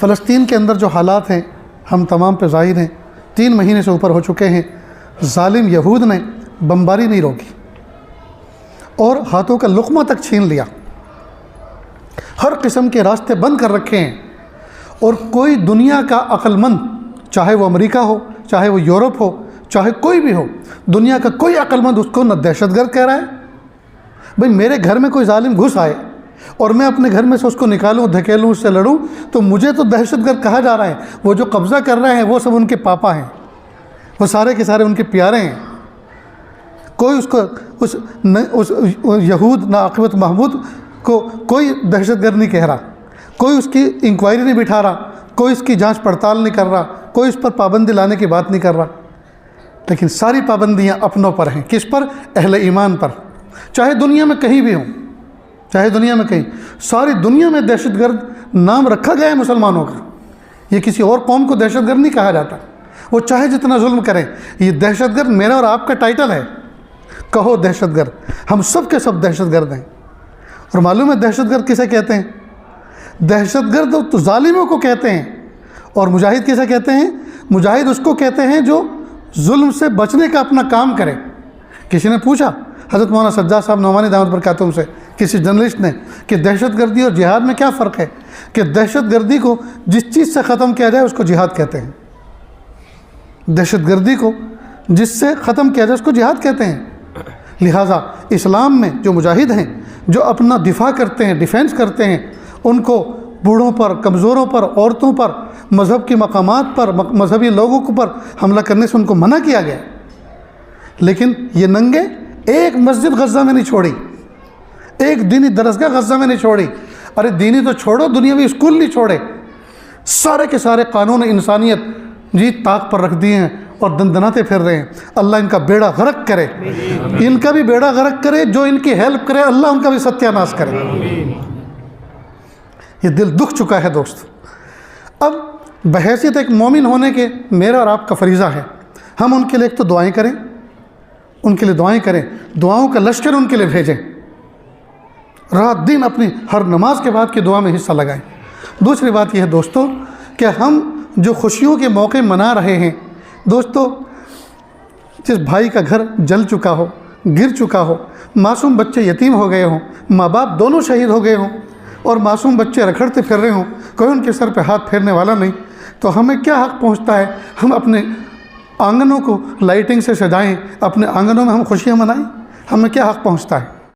فلسطین کے اندر جو حالات ہیں ہم تمام پہ ظاہر ہیں، 3 مہینے سے اوپر ہو چکے ہیں، ظالم یہود نے بمباری نہیں روکی اور ہاتھوں کا لقمہ تک چھین لیا، ہر قسم کے راستے بند کر رکھے ہیں، اور کوئی دنیا کا عقل مند، چاہے وہ امریکہ ہو، چاہے وہ یورپ ہو، چاہے کوئی بھی ہو، دنیا کا کوئی عقل مند اس کو نہ دہشت گرد کہہ رہا ہے۔ بھئی میرے گھر میں کوئی ظالم گھس آئے اور میں اپنے گھر میں سے اس کو نکالوں، دھکیلوں، اس سے لڑوں تو مجھے تو دہشت گرد کہا جا رہا ہے۔ وہ جو قبضہ کر رہے ہیں وہ سب ان کے پاپا ہیں، وہ سارے کے سارے ان کے پیارے ہیں۔ کوئی اس کو اس یہود ناعاقبت محمود کو کوئی دہشت گرد نہیں کہہ رہا، کوئی اس کی انکوائری نہیں بٹھا رہا، کوئی اس کی جانچ پڑتال نہیں کر رہا، کوئی اس پر پابندی لانے کی بات نہیں کر رہا، لیکن ساری پابندیاں اپنوں پر ہیں۔ کس پر؟ اہل ایمان پر، چاہے دنیا میں کہیں بھی ہوں، چاہے دنیا میں کہیں، ساری دنیا میں دہشت گرد نام رکھا گیا ہے مسلمانوں کا۔ یہ کسی اور قوم کو دہشت گرد نہیں کہا جاتا، وہ چاہے جتنا ظلم کریں۔ یہ دہشت گرد میرا اور آپ کا ٹائٹل ہے، کہو دہشت گرد، ہم سب کے سب دہشت گرد ہیں۔ اور معلوم ہے دہشت گرد کسے کہتے ہیں؟ دہشت گرد تو ظالموں کو کہتے ہیں، اور مجاہد کسے کہتے ہیں؟ مجاہد اس کو کہتے ہیں جو ظلم سے بچنے کا اپنا کام کرے۔ کسی نے پوچھا حضرت مولانا سجاد صاحب نعمانی دعوت برکاتہم سے، کسی جرنلسٹ نے، کہ دہشت گردی اور جہاد میں کیا فرق ہے؟ کہ دہشت گردی کو جس چیز سے ختم کیا جائے اس کو جہاد کہتے ہیں، دہشت گردی کو جس سے ختم کیا جائے اس کو جہاد کہتے ہیں۔ لہٰذا اسلام میں جو مجاہد ہیں، جو اپنا دفاع کرتے ہیں، ڈیفینس کرتے ہیں، ان کو بوڑھوں پر، کمزوروں پر، عورتوں پر، مذہب کی مقامات پر، مذہبی لوگوں پر حملہ کرنے سے ان کو منع کیا گیا۔ لیکن یہ ننگے ایک مسجد غزہ میں نہیں چھوڑی، ایک دینی درسگاہ غزہ میں نہیں چھوڑی، ارے دینی تو چھوڑو، دنیاوی اسکول نہیں چھوڑے، سارے کے سارے قانون انسانیت جی طاق پر رکھ دیے ہیں اور دندناتے پھر رہے ہیں۔ اللہ ان کا بیڑا غرق کرے، ان کا بھی بیڑا غرق کرے، جو ان کی ہیلپ کرے اللہ ان کا بھی ستیہ ناش کرے۔ یہ دل دکھ چکا ہے دوست۔ اب بحیثیت ایک مومن ہونے کے میرا اور آپ کا فریضہ ہے، ہم ان کے لیے ایک تو دعائیں کریں، ان کے لیے دعائیں کریں، دعاؤں کا لشکر ان کے لیے بھیجیں، رات دن اپنی ہر نماز کے بعد کی دعا میں حصہ لگائیں۔ دوسری بات یہ ہے دوستو کہ ہم جو خوشیوں کے موقع منا رہے ہیں، دوستو جس بھائی کا گھر جل چکا ہو، گر چکا ہو، معصوم بچے یتیم ہو گئے ہوں، ماں باپ دونوں شہید ہو گئے ہوں، اور معصوم بچے رکھڑتے پھر رہے ہوں، کوئی ان کے سر پہ ہاتھ پھیرنے والا نہیں، تو ہمیں کیا حق پہنچتا ہے ہم اپنے آنگنوں کو لائٹنگ سے سجائیں، اپنے آنگنوں میں ہم خوشیاں منائیں؟ ہمیں کیا حق پہنچتا ہے؟